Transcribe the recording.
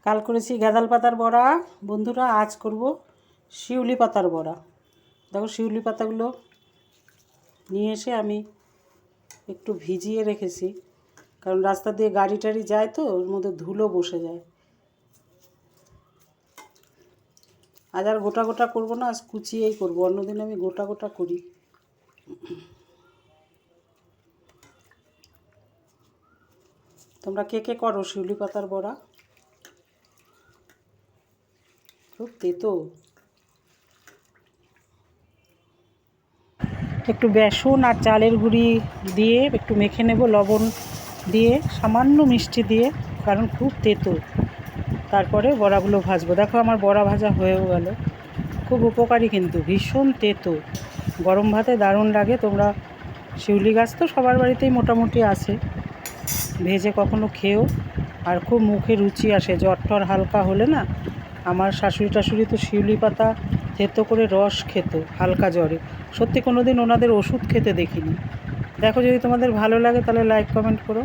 কাল করেছি গাঁদাল পাতার বড়া, বন্ধুরা আজ করব শিউলি পাতার বড়া। দেখো শিউলি পাতাগুলো নিয়ে এসে আমি একটু ভিজিয়ে রেখেছি, কারণ রাস্তা দিয়ে গাড়ি টাড়ি যায় তো ওর মধ্যে ধুলো বসে যায়। আজ আর গোটা গোটা করবো না, আজ কুচিয়েই করবো, অন্যদিন আমি গোটা গোটা করি। তোমরা কে কে করো শিউলি পাতার বড়া? খুব তেতো। একটু বেসন আর চালের গুঁড়ি দিয়ে একটু মেখে নেব, লবণ দিয়ে সামান্য মিষ্টি দিয়ে, কারণ খুব তেতো। তারপরে বড়াগুলো ভাজবো। দেখো আমার বড়া ভাজা হয়েও গেল। খুব উপকারী, কিন্তু ভীষণ তেতো, গরম ভাতে দারুণ লাগে। তোমরা শিউলি গাছ তো সবার বাড়িতেই মোটামুটি আছে, ভেজে কখনো খেও, আর খুব মুখে রুচি আসে। জ্বর টর হালকা হলে না, আমার শাশুড়ি টাশুড়ি তো শিউলি পাতা থেতো করে রস খেত হালকা জ্বরে। সত্যি কোনো দিন ওনাদের ওষুধ খেতে দেখিনি। দেখো, যদি তোমাদের ভালো লাগে তাহলে লাইক কমেন্ট করো।